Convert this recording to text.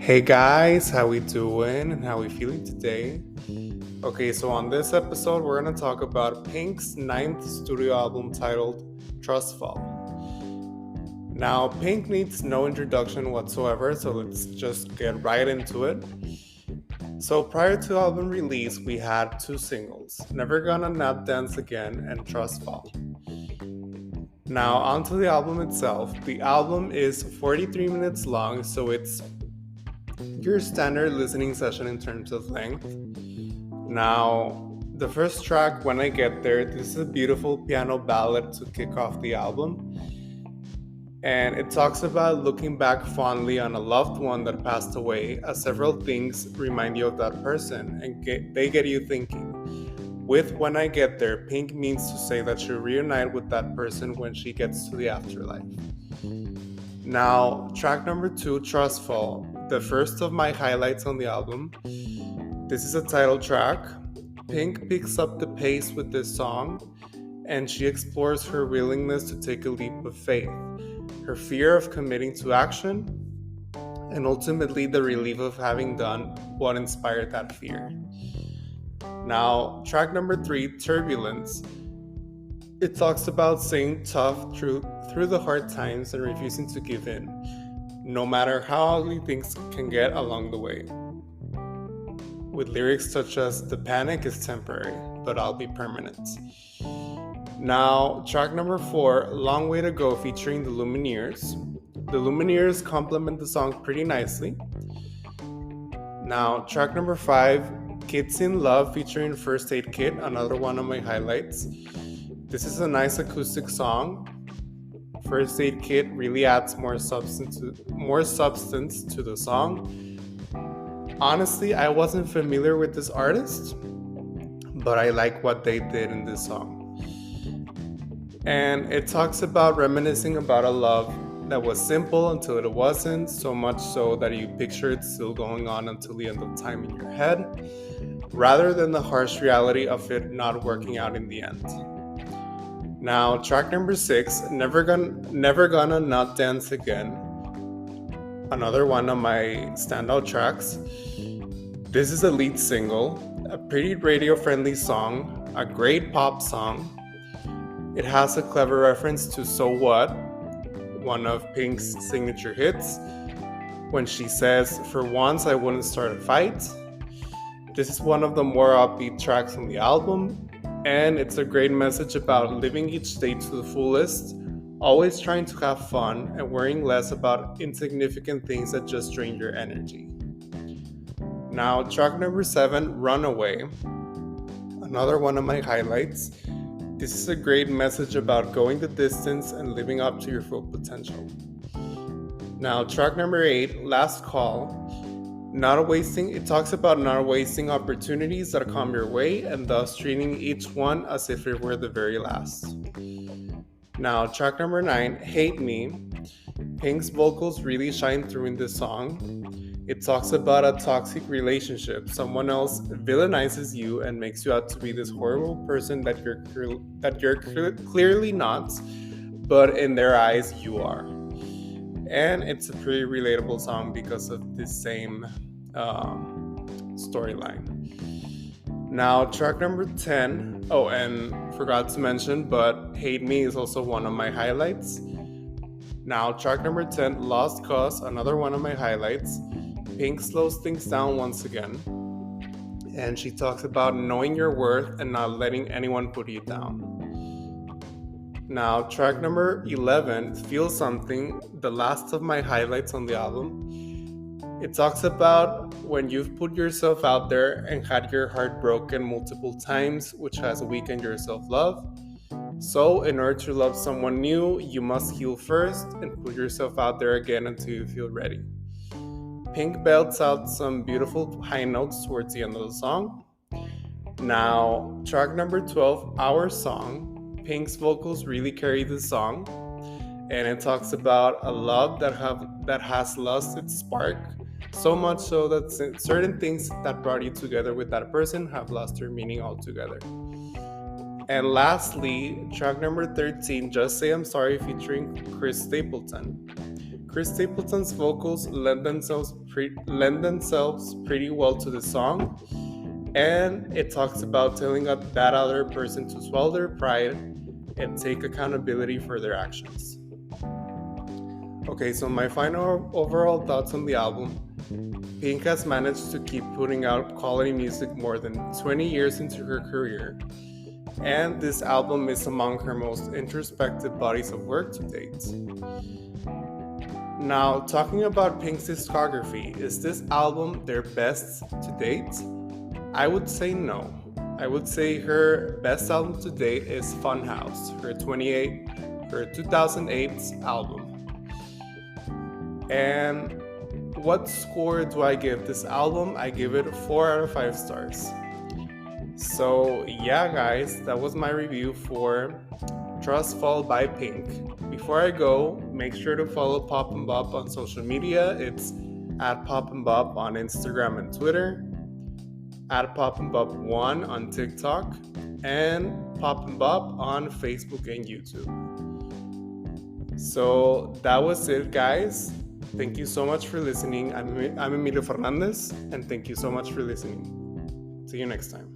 Hey guys, how we doing and how we feeling today? Okay, so on this episode we're gonna talk about Pink's ninth studio album titled TRUSTFALL. Now, Pink needs no introduction whatsoever, so let's just get right into it. So prior to album release, we had two singles, Never Gonna Not Dance Again and TRUSTFALL. Now, onto the album itself. The album is 43 minutes long, so it's your standard listening session in terms of length. Now, the first track, When I Get There, this is a beautiful piano ballad to kick off the album. And it talks about looking back fondly on a loved one that passed away, as several things remind you of that person and they get you thinking. With When I Get There, Pink means to say that she'll reunite with that person when she gets to the afterlife. Now, track number 2, TRUSTFALL, the first of my highlights on the album. This is a title track. Pink picks up the pace with this song, and she explores her willingness to take a leap of faith, her fear of committing to action, and ultimately the relief of having done what inspired that fear. Now, track number 3, Turbulence. It talks about staying tough through the hard times and refusing to give in, no matter how ugly things can get along the way. With lyrics such as, "The panic is temporary, but I'll be permanent." Now, track number 4, Long Way to Go, featuring the Lumineers. The Lumineers complement the song pretty nicely. Now, track number 5, Kids in Love, featuring First Aid Kit, another one of my highlights. This is a nice acoustic song. First Aid Kit really adds more substance to the song. Honestly, I wasn't familiar with this artist, but I like what they did in this song. And it talks about reminiscing about a love that was simple until it wasn't, so much so that you picture it still going on until the end of time in your head, rather than the harsh reality of it not working out in the end. Now, track number 6, Never Gonna Not Dance Again, another one of my standout tracks. This is a lead single, a pretty radio-friendly song, a great pop song. It has a clever reference to So What, one of Pink's signature hits, when she says, "For once I wouldn't start a fight." This is one of the more upbeat tracks on the album, and it's a great message about living each day to the fullest, always trying to have fun, and worrying less about insignificant things that just drain your energy. Now, track number 7, Runaway, another one of my highlights. This is a great message about going the distance and living up to your full potential. Now, track number 8, Last Call. It talks about not wasting opportunities that come your way and thus treating each one as if it were the very last. Now, track number 9, Hate Me. Pink's vocals really shine through in this song. It talks about a toxic relationship. Someone else villainizes you and makes you out to be this horrible person that you're clearly not, but in their eyes you are. And it's a pretty relatable song because of this same storyline. Now, track number 10. Oh, and forgot to mention, but Hate Me is also one of my highlights. Now, track number 10, Lost Cause, another one of my highlights. Pink slows things down once again, and she talks about knowing your worth and not letting anyone put you down. Now, track number 11, Feel Something, the last of my highlights on the album. It talks about when you've put yourself out there and had your heart broken multiple times, which has weakened your self-love. So, in order to love someone new, you must heal first and put yourself out there again until you feel ready. Pink belts out some beautiful high notes towards the end of the song. Now, track number 12, Our Song. Pink's vocals really carry this song, and it talks about a love that has lost its spark, so much so that certain things that brought you together with that person have lost their meaning altogether. And lastly, track number 13, Just Say I'm Sorry, featuring Chris Stapleton. Chris Stapleton's vocals lend themselves pretty well to the song, and it talks about telling that other person to swallow their pride and take accountability for their actions. Okay, so my final overall thoughts on the album. Pink has managed to keep putting out quality music more than 20 years into her career, and this album is among her most introspective bodies of work to date. Now, talking about Pink's discography, is this album their best to date? I would say no. I would say her best album to date is Funhouse, her 2008 album. And what score do I give this album? I give it 4 out of 5 stars. So yeah, guys, that was my review for TRUSTFALL by Pink. Before I go, make sure to follow Pop and Bop on social media. It's at Pop and Bop on Instagram and Twitter, at Pop and Bop 1 on TikTok, and Pop and Bop on Facebook and YouTube. So that was it, guys. Thank you so much for listening. I'm Emilio Fernandez, and thank you so much for listening. See you next time.